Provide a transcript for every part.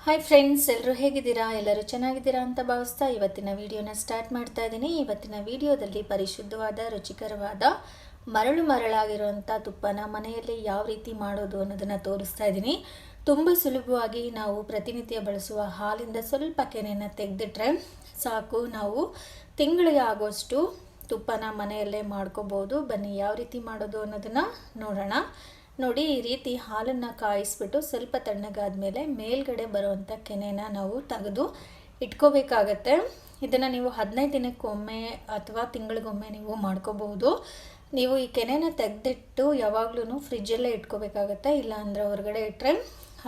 Hi friends, ಎಲ್ಲರೂ ಹೇಗಿದ್ದೀರಾ? ಎಲ್ಲರೂ ಚೆನ್ನಾಗಿದ್ದೀರಾ ಅಂತ ಭಾವಿಸ್ತಾ ಇವತ್ತಿನ ವಿಡಿಯೋನ ಸ್ಟಾರ್ಟ್ ಮಾಡ್ತಾ ಇದ್ದೀನಿ. ಇವತ್ತಿನ ವಿಡಿಯೋದಲ್ಲಿ ಪರಿಶುದ್ಧವಾದ ರುಚಿಕರವಾದ ಮರಳಾಗಿರುವಂಥ ತುಪ್ಪನ ಮನೆಯಲ್ಲಿ ಯಾವ ರೀತಿ ಮಾಡೋದು ಅನ್ನೋದನ್ನು ತೋರಿಸ್ತಾ ಇದ್ದೀನಿ. ತುಂಬ ಸುಲಭವಾಗಿ ನಾವು ಪ್ರತಿನಿತ್ಯ ಬಳಸುವ ಹಾಲಿಂದ ಸ್ವಲ್ಪ ಕೆನೆಯನ್ನು ತೆಗೆದಿಟ್ರೆ ಸಾಕು, ನಾವು ತಿಂಗಳಿಗೆ ಆಗೋಷ್ಟು ತುಪ್ಪನ ಮನೆಯಲ್ಲೇ ಮಾಡ್ಕೋಬೋದು. ಬನ್ನಿ ಯಾವ ರೀತಿ ಮಾಡೋದು ಅನ್ನೋದನ್ನು ನೋಡೋಣ. ನೋಡಿ, ಈ ರೀತಿ ಹಾಲನ್ನು ಕಾಯಿಸ್ಬಿಟ್ಟು ಸ್ವಲ್ಪ ತಣ್ಣಗಾದ ಮೇಲೆ ಮೇಲ್ಗಡೆ ಬರುವಂಥ ಕೆನೆನ ನಾವು ತೆಗೆದು ಇಟ್ಕೋಬೇಕಾಗತ್ತೆ. ಇದನ್ನು ನೀವು 15 ದಿನಕ್ಕೊಮ್ಮೆ ಅಥವಾ ತಿಂಗಳಿಗೊಮ್ಮೆ ನೀವು ಮಾಡ್ಕೋಬಹುದು. ನೀವು ಈ ಕೆನೆನ ತೆಗೆದಿಟ್ಟು ಯಾವಾಗಲೂ ಫ್ರಿಜ್ಜಲ್ಲೇ ಇಟ್ಕೋಬೇಕಾಗತ್ತೆ, ಇಲ್ಲ ಅಂದರೆ ಹೊರಗಡೆ ಇಟ್ಟರೆ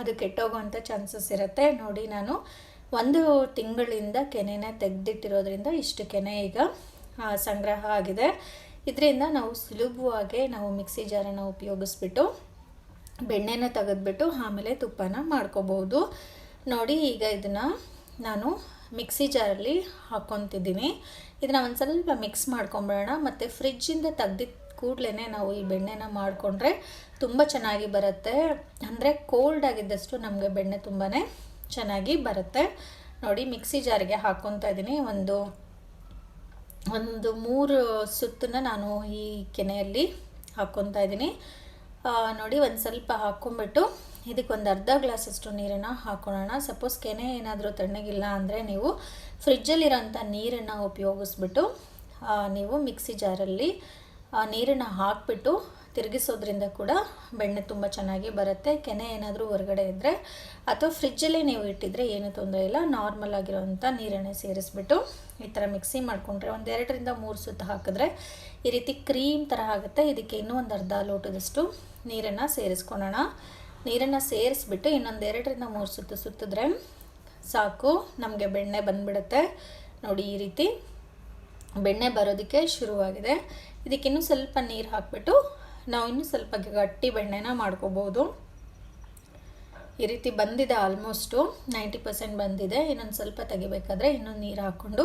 ಅದು ಕೆಟ್ಟೋಗೋವಂಥ ಚಾನ್ಸಸ್ ಇರುತ್ತೆ. ನೋಡಿ, ನಾನು 1 ತಿಂಗಳಿಂದ ಕೆನೆನ ತೆಗೆದಿಟ್ಟಿರೋದ್ರಿಂದ ಇಷ್ಟು ಕೆನೆ ಈಗ ಸಂಗ್ರಹ ಆಗಿದೆ. ಇದರಿಂದ ನಾವು ಸುಲಭವಾಗಿ ನಾವು ಮಿಕ್ಸಿ ಜಾರನ್ನು ಉಪಯೋಗಿಸ್ಬಿಟ್ಟು ಬೆಣ್ಣೆನ ತೆಗೆದ್ಬಿಟ್ಟು ಆಮೇಲೆ ತುಪ್ಪನ ಮಾಡ್ಕೋಬೋದು. ನೋಡಿ, ಈಗ ಇದನ್ನು ನಾನು ಮಿಕ್ಸಿ ಜಾರಲ್ಲಿ ಹಾಕ್ಕೊತಿದ್ದೀನಿ. ಇದನ್ನು ಒಂದು ಸ್ವಲ್ಪ ಮಿಕ್ಸ್ ಮಾಡ್ಕೊಂಬಿಡೋಣ. ಮತ್ತು ಫ್ರಿಜ್ಜಿಂದ ತೆಗ್ದಿದ್ದ ಕೂಡಲೇ ನಾವು ಈ ಬೆಣ್ಣೆನ ಮಾಡಿಕೊಂಡ್ರೆ ತುಂಬ ಚೆನ್ನಾಗಿ ಬರುತ್ತೆ. ಅಂದರೆ ಕೋಲ್ಡ್ ಆಗಿದ್ದಷ್ಟು ನಮಗೆ ಬೆಣ್ಣೆ ತುಂಬಾ ಚೆನ್ನಾಗಿ ಬರುತ್ತೆ. ನೋಡಿ, ಮಿಕ್ಸಿ ಜಾರಿಗೆ ಹಾಕ್ಕೊತಾ ಇದ್ದೀನಿ. ಒಂದು 3 ಸುತ್ತನ್ನು ನಾನು ಈ ಕೆನೆಯಲ್ಲಿ ಹಾಕ್ಕೊತಾ ಇದ್ದೀನಿ. ನೋಡಿ, ಒಂದು ಸ್ವಲ್ಪ ಹಾಕ್ಕೊಂಬಿಟ್ಟು ಇದಕ್ಕೊಂದು ಅರ್ಧ ಗ್ಲಾಸಷ್ಟು ನೀರನ್ನು ಹಾಕ್ಕೊಳ್ಳೋಣ. ಸಪೋಸ್ ಕೆನೆ ಏನಾದರೂ ತಣ್ಣಗಿಲ್ಲ ಅಂದರೆ ನೀವು ಫ್ರಿಜ್ಜಲ್ಲಿರೋಂಥ ನೀರನ್ನು ಉಪಯೋಗಿಸ್ಬಿಟ್ಟು ನೀವು ಮಿಕ್ಸಿ ಜಾರಲ್ಲಿ ನೀರನ್ನು ಹಾಕಿಬಿಟ್ಟು ತಿರುಗಿಸೋದ್ರಿಂದ ಕೂಡ ಬೆಣ್ಣೆ ತುಂಬ ಚೆನ್ನಾಗಿ ಬರುತ್ತೆ. ಕೆನೆ ಏನಾದರೂ ಹೊರಗಡೆ ಇದ್ದರೆ ಅಥವಾ ಫ್ರಿಜ್ಜಲ್ಲೇ ನೀವು ಇಟ್ಟಿದ್ರೆ ಏನೂ ತೊಂದರೆ ಇಲ್ಲ. ನಾರ್ಮಲ್ ಆಗಿರೋವಂಥ ನೀರನ್ನೇ ಸೇರಿಸ್ಬಿಟ್ಟು ಈ ಥರ ಮಿಕ್ಸಿ ಮಾಡಿಕೊಂಡ್ರೆ 1 2 ರಿಂದ 3 ಸುತ್ತು ಹಾಕಿದ್ರೆ ಈ ರೀತಿ ಕ್ರೀಮ್ ಥರ ಆಗುತ್ತೆ. ಇದಕ್ಕೆ ಇನ್ನೂ ಒಂದು ಅರ್ಧ ಲೋಟದಷ್ಟು ನೀರನ್ನು ಸೇರಿಸ್ಕೊಳ್ಳೋಣ. ನೀರನ್ನು ಸೇರಿಸ್ಬಿಟ್ಟು ಇನ್ನೊಂದು 2 ರಿಂದ 3 ಸುತ್ತು ಸುತ್ತಿದ್ರೆ ಸಾಕು, ನಮಗೆ ಬೆಣ್ಣೆ ಬಂದುಬಿಡುತ್ತೆ. ನೋಡಿ, ಈ ರೀತಿ ಬೆಣ್ಣೆ ಬರೋದಕ್ಕೆ ಶುರುವಾಗಿದೆ. ಇದಕ್ಕಿನ್ನೂ ಸ್ವಲ್ಪ ನೀರು ಹಾಕಿಬಿಟ್ಟು ನಾವು ಇನ್ನೂ ಸ್ವಲ್ಪ ಗಟ್ಟಿ ಬೆಣ್ಣೆನ ಮಾಡ್ಕೋಬೋದು. ಈ ರೀತಿ ಬಂದಿದೆ, ಆಲ್ಮೋಸ್ಟು 90% ಬಂದಿದೆ. ಇನ್ನೊಂದು ಸ್ವಲ್ಪ ತೆಗಿಬೇಕಾದ್ರೆ ಇನ್ನೊಂದು ನೀರು ಹಾಕ್ಕೊಂಡು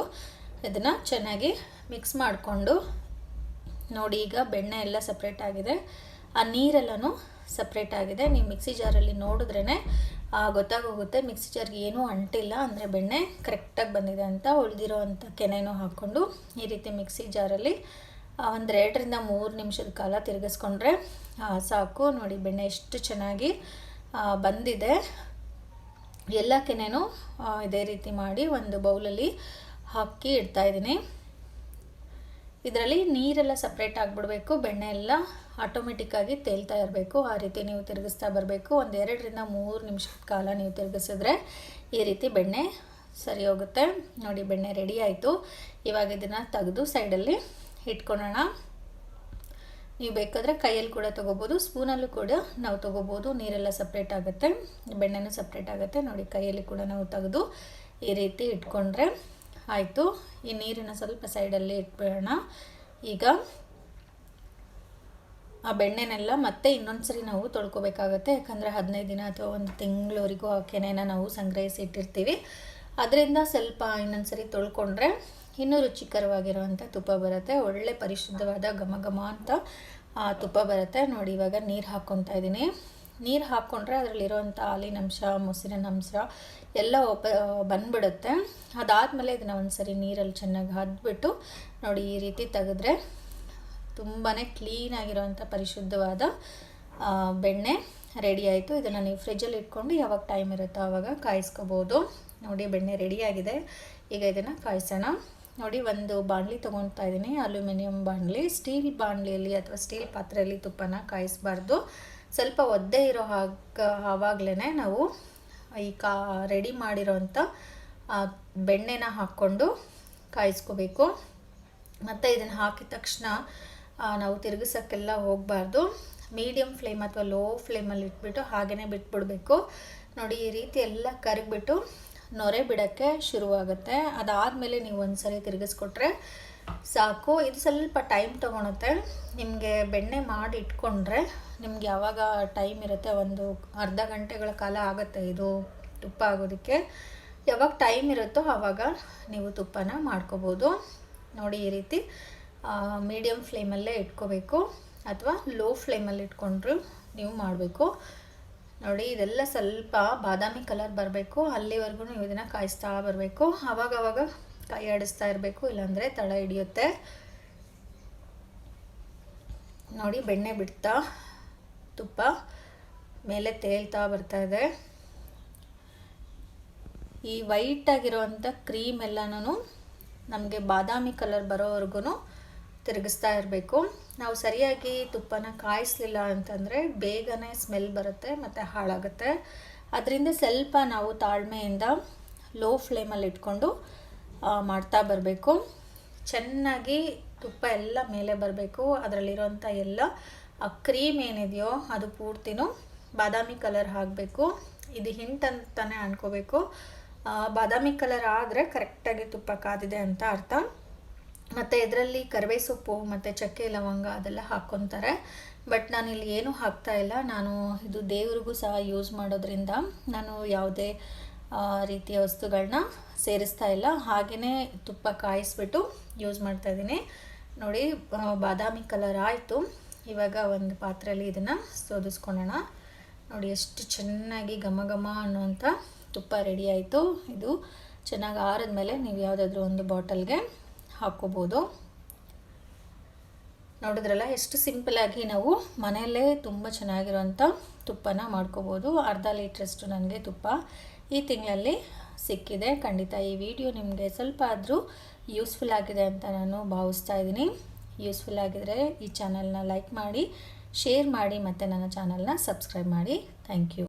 ಇದನ್ನು ಚೆನ್ನಾಗಿ ಮಿಕ್ಸ್ ಮಾಡಿಕೊಂಡು ನೋಡಿ, ಈಗ ಬೆಣ್ಣೆ ಎಲ್ಲ ಸಪ್ರೇಟ್ ಆಗಿದೆ, ಆ ನೀರೆಲ್ಲನೂ ಸಪ್ರೇಟ್ ಆಗಿದೆ. ನೀವು ಮಿಕ್ಸಿ ಜಾರಲ್ಲಿ ನೋಡಿದ್ರೇ ಗೊತ್ತಾಗೋಗುತ್ತೆ. ಮಿಕ್ಸಿ ಜಾರ್ಗೆ ಏನೂ ಅಂಟಿಲ್ಲ ಅಂದರೆ ಬೆಣ್ಣೆ ಕರೆಕ್ಟಾಗಿ ಬಂದಿದೆ ಅಂತ. ಉಳಿದಿರೋ ಅಂಥ ಕೆನೆನೂ ಹಾಕ್ಕೊಂಡು ಈ ರೀತಿ ಮಿಕ್ಸಿ ಜಾರಲ್ಲಿ 1 2 ರಿಂದ 3 ನಿಮಿಷದ ಕಾಲ ತಿರುಗಿಸ್ಕೊಂಡ್ರೆ ಸಾಕು. ನೋಡಿ, ಬೆಣ್ಣೆ ಎಷ್ಟು ಚೆನ್ನಾಗಿ ಬಂದಿದೆ. ಎಲ್ಲ ಕೆನೆನೂ ಇದೇ ರೀತಿ ಮಾಡಿ ಒಂದು ಬೌಲಲ್ಲಿ ಹಾಕಿ ಇಡ್ತಾಯಿದ್ದೀನಿ. ಇದರಲ್ಲಿ ನೀರೆಲ್ಲ ಸಪ್ರೇಟ್ ಆಗಿಬಿಡಬೇಕು, ಬೆಣ್ಣೆ ಎಲ್ಲ ಆಟೋಮೆಟಿಕ್ಕಾಗಿ ತೇಲ್ತಾ ಇರಬೇಕು. ಆ ರೀತಿ ನೀವು ತಿರುಗಿಸ್ತಾ ಬರಬೇಕು. 1 2 ರಿಂದ 3 ನಿಮಿಷದ ಕಾಲ ನೀವು ತಿರುಗಿಸಿದ್ರೆ ಈ ರೀತಿ ಬೆಣ್ಣೆ ಸರಿ ಹೋಗುತ್ತೆ. ನೋಡಿ, ಬೆಣ್ಣೆ ರೆಡಿ ಆಯಿತು. ಇವಾಗ ಇದನ್ನು ತೆಗೆದು ಸೈಡಲ್ಲಿ ಇಟ್ಕೊಳ್ಳೋಣ. ನೀವು ಬೇಕಾದರೆ ಕೈಯಲ್ಲಿ ಕೂಡ ತೊಗೋಬೋದು, ಸ್ಪೂನಲ್ಲೂ ಕೂಡ ನಾವು ತೊಗೋಬೋದು. ನೀರೆಲ್ಲ ಸಪ್ರೇಟ್ ಆಗುತ್ತೆ, ಬೆಣ್ಣೆನೂ ಸಪ್ರೇಟ್ ಆಗುತ್ತೆ. ನೋಡಿ, ಕೈಯಲ್ಲಿ ಕೂಡ ನಾವು ತೆಗೆದು ಈ ರೀತಿ ಇಟ್ಕೊಂಡ್ರೆ ಆಯಿತು. ಈ ನೀರನ್ನು ಸ್ವಲ್ಪ ಸೈಡಲ್ಲಿ ಇಟ್ಬಿಡೋಣ. ಈಗ ಆ ಬೆಣ್ಣೆನೆಲ್ಲ ಮತ್ತೆ ಇನ್ನೊಂದು ಸರಿ ನಾವು ತೊಳ್ಕೊಬೇಕಾಗತ್ತೆ. ಯಾಕಂದರೆ 15 ದಿನ ಅಥವಾ 1 ತಿಂಗಳವರೆಗೂ ಆ ಕೆನೆನ ನಾವು ಸಂಗ್ರಹಿಸಿ ಇಟ್ಟಿರ್ತೀವಿ. ಅದರಿಂದ ಸ್ವಲ್ಪ ಇನ್ನೊಂದು ಸರಿ ತೊಳ್ಕೊಂಡ್ರೆ ಇನ್ನೂ ರುಚಿಕರವಾಗಿರುವಂಥ ತುಪ್ಪ ಬರುತ್ತೆ. ಒಳ್ಳೆ ಪರಿಶುದ್ಧವಾದ ಘಮ ಅಂತ ತುಪ್ಪ ಬರುತ್ತೆ. ನೋಡಿ, ಇವಾಗ ನೀರು ಹಾಕ್ಕೊತಾ ಇದ್ದೀನಿ. ನೀರು ಹಾಕ್ಕೊಂಡ್ರೆ ಅದರಲ್ಲಿರೋವಂಥ ಹಾಲಿನ ಅಂಶ, ಮೊಸರಿನ ಅಂಶ ಎಲ್ಲ ಬಂದ್ಬಿಡುತ್ತೆ. ಅದಾದಮೇಲೆ ಇದನ್ನು ಒಂದು ಸರಿ ನೀರಲ್ಲಿ ಚೆನ್ನಾಗಿ ಹದ್ಬಿಟ್ಟು ನೋಡಿ, ಈ ರೀತಿ ತೆಗೆದ್ರೆ ತುಂಬಾ ಕ್ಲೀನಾಗಿರೋವಂಥ ಪರಿಶುದ್ಧವಾದ ಬೆಣ್ಣೆ ರೆಡಿ ಆಯಿತು. ಇದನ್ನು ನೀವು ಫ್ರಿಜ್ಜಲ್ಲಿ ಇಟ್ಕೊಂಡು ಯಾವಾಗ ಟೈಮ್ ಇರುತ್ತೋ ಆವಾಗ ಕಾಯಿಸ್ಕೋಬೋದು. ನೋಡಿ, ಬೆಣ್ಣೆ ರೆಡಿಯಾಗಿದೆ. ಈಗ ಇದನ್ನು ಕಾಯಿಸೋಣ. ನೋಡಿ, ಒಂದು ಬಾಣಲಿ ತೊಗೊತಾ ಇದ್ದೀನಿ, ಅಲ್ಯೂಮಿನಿಯಂ ಬಾಣಲಿ. ಸ್ಟೀಲ್ ಬಾಣಲಿಯಲ್ಲಿ ಅಥವಾ ಸ್ಟೀಲ್ ಪಾತ್ರೆಯಲ್ಲಿ ತುಪ್ಪನ ಕಾಯಿಸಬಾರ್ದು. ಸ್ವಲ್ಪ ಒದ್ದೆ ಇರೋ ಆವಾಗಲೇ ನಾವು ಈ ರೆಡಿ ಮಾಡಿರೋಂಥ ಬೆಣ್ಣೆನ ಹಾಕ್ಕೊಂಡು ಕಾಯಿಸ್ಕೋಬೇಕು. ಮತ್ತು ಇದನ್ನು ಹಾಕಿದ ತಕ್ಷಣ ನಾವು ತಿರುಗಿಸೋಕ್ಕೆಲ್ಲ ಹೋಗಬಾರ್ದು. ಮೀಡಿಯಮ್ ಫ್ಲೇಮ್ ಅಥವಾ ಲೋ ಫ್ಲೇಮಲ್ಲಿ ಇಟ್ಬಿಟ್ಟು ಹಾಗೆಯೇ ಬಿಟ್ಬಿಡಬೇಕು. ನೋಡಿ, ಈ ರೀತಿ ಎಲ್ಲ ಕರಗಿಬಿಟ್ಟು ನೊರೆ ಬಿಡೋಕ್ಕೆ ಶುರುವಾಗುತ್ತೆ. ಅದಾದಮೇಲೆ ನೀವು ಒಂದು ಸರಿ ತಿರುಗಿಸ್ಕೊಟ್ರೆ ಸಾಕು. ಇದು ಸ್ವಲ್ಪ ಟೈಮ್ ತೊಗೊಳುತ್ತೆ. ನಿಮಗೆ ಬೆಣ್ಣೆ ಮಾಡಿ ಇಟ್ಕೊಂಡ್ರೆ ನಿಮ್ಗೆ ಯಾವಾಗ ಟೈಮ್ ಇರುತ್ತೆ, ಒಂದು ಅರ್ಧ ಗಂಟೆಗಳ ಕಾಲ ಆಗುತ್ತೆ ಇದು ತುಪ್ಪ ಆಗೋದಕ್ಕೆ. ಯಾವಾಗ ಟೈಮ್ ಇರುತ್ತೋ ಆವಾಗ ನೀವು ತುಪ್ಪನ ಮಾಡ್ಕೋಬೋದು. ನೋಡಿ, ಈ ರೀತಿ ಮೀಡಿಯಮ್ ಫ್ಲೇಮಲ್ಲೇ ಇಟ್ಕೋಬೇಕು ಅಥವಾ ಲೋ ಫ್ಲೇಮಲ್ಲಿ ಇಟ್ಕೊಂಡ್ರು ನೀವು ಮಾಡಬೇಕು. ನೋಡಿ ಇದೆಲ್ಲ ಸ್ವಲ್ಪ ಬಾದಾಮಿ ಕಲರ್ ಬರಬೇಕು, ಅಲ್ಲಿವರೆಗೂ ನೀವು ಇದನ್ನು ಕಾಯಿಸ್ತಾ ಬರಬೇಕು. ಆವಾಗವಾಗ ಕೈ ಆಡಿಸ್ತಾ ಇರಬೇಕು, ಇಲ್ಲಾಂದರೆ ತಳ ಹಿಡಿಯುತ್ತೆ. ನೋಡಿ ಬೆಣ್ಣೆ ಬಿಡ್ತಾ ತುಪ್ಪ ಮೇಲೆ ತೇಲ್ತಾ ಬರ್ತಾ ಇದೆ. ಈ ವೈಟ್ ಆಗಿರುವಂಥ ಕ್ರೀಮ್ ಎಲ್ಲನೂ ನಮಗೆ ಬಾದಾಮಿ ಕಲರ್ ಬರೋವರೆಗೂ ತಿರುಗಿಸ್ತಾ ಇರಬೇಕು. ನಾವು ಸರಿಯಾಗಿ ತುಪ್ಪನ ಕಾಯಿಸ್ಲಿಲ್ಲ ಅಂತಂದರೆ ಬೇಗನೆ ಸ್ಮೆಲ್ ಬರುತ್ತೆ ಮತ್ತು ಹಾಳಾಗುತ್ತೆ. ಅದರಿಂದ ಸ್ವಲ್ಪ ನಾವು ತಾಳ್ಮೆಯಿಂದ ಲೋ ಫ್ಲೇಮಲ್ಲಿ ಇಟ್ಕೊಂಡು ಮಾಡ್ತಾ ಬರಬೇಕು. ಚೆನ್ನಾಗಿ ತುಪ್ಪ ಎಲ್ಲ ಮೇಲೆ ಬರಬೇಕು. ಅದರಲ್ಲಿರೋಂಥ ಎಲ್ಲ ಆ ಕ್ರೀಮ್ ಏನಿದೆಯೋ ಅದು ಪೂರ್ತಿನೂ ಬಾದಾಮಿ ಕಲರ್ ಆಗಬೇಕು. ಇದು ಹಿಂಟ್ ಅಂತಾನೆ ಅನ್ಕೋಬೇಕು. ಬಾದಾಮಿ ಕಲರ್ ಆದರೆ ಕರೆಕ್ಟಾಗಿ ತುಪ್ಪ ಕಾದಿದೆ ಅಂತ ಅರ್ಥ. ಮತ್ತು ಇದರಲ್ಲಿ ಕರಿಬೇವು ಸೊಪ್ಪು ಮತ್ತು ಚಕ್ಕೆ ಲವಂಗ ಅದೆಲ್ಲ ಹಾಕ್ಕೊತಾರೆ. ಬಟ್ ನಾನಿಲ್ಲಿ ಏನೂ ಹಾಕ್ತಾಯಿಲ್ಲ. ನಾನು ಇದು ದೇವ್ರಿಗೂ ಸಹ ಯೂಸ್ ಮಾಡೋದ್ರಿಂದ ನಾನು ಯಾವುದೇ ರೀತಿಯ ವಸ್ತುಗಳನ್ನ ಸೇರಿಸ್ತಾ ಇಲ್ಲ. ಹಾಗೆಯೇ ತುಪ್ಪ ಕಾಯಿಸ್ಬಿಟ್ಟು ಯೂಸ್ ಮಾಡ್ತಾಯಿದ್ದೀನಿ. ನೋಡಿ ಬಾದಾಮಿ ಕಲರ್ ಆಯಿತು. ಇವಾಗ ಒಂದು ಪಾತ್ರೆಯಲ್ಲಿ ಇದನ್ನು ಸೋದಿಸ್ಕೊಳ್ಳೋಣ. ನೋಡಿ ಎಷ್ಟು ಚೆನ್ನಾಗಿ ಘಮ ಘಮ ಅನ್ನುವಂಥ ತುಪ್ಪ ರೆಡಿ ಆಯಿತು. ಇದು ಚೆನ್ನಾಗಿ ಆರಿದ್ಮೇಲೆ ನೀವು ಯಾವುದಾದ್ರೂ ಒಂದು ಬಾಟಲ್ಗೆ ಹಾಕ್ಕೋಬೋದು. ನೋಡಿದ್ರಲ್ಲ ಎಷ್ಟು ಸಿಂಪಲಾಗಿ ನಾವು ಮನೆಯಲ್ಲೇ ತುಂಬ ಚೆನ್ನಾಗಿರೋಂಥ ತುಪ್ಪನ ಮಾಡ್ಕೋಬೋದು. ಅರ್ಧ ಲೀಟ್ರಷ್ಟು ನನಗೆ ತುಪ್ಪ ಈ ತಿಂಗಳಲ್ಲಿ ಸಿಕ್ಕಿದೆ. ಖಂಡಿತ ಈ ವಿಡಿಯೋ ನಿಮಗೆ ಸ್ವಲ್ಪ ಆದರೂ ಯೂಸ್ಫುಲ್ ಆಗಿದೆ ಅಂತ ನಾನು ಭಾವಿಸ್ತಾ ಇದ್ದೀನಿ. ಯೂಸ್ಫುಲ್ ಆಗಿದರೆ ಈ ಚಾನಲ್ನ ಲೈಕ್ ಮಾಡಿ, ಶೇರ್ ಮಾಡಿ ಮತ್ತು ನನ್ನ ಚಾನಲ್ನ ಸಬ್ಸ್ಕ್ರೈಬ್ ಮಾಡಿ. Thank you.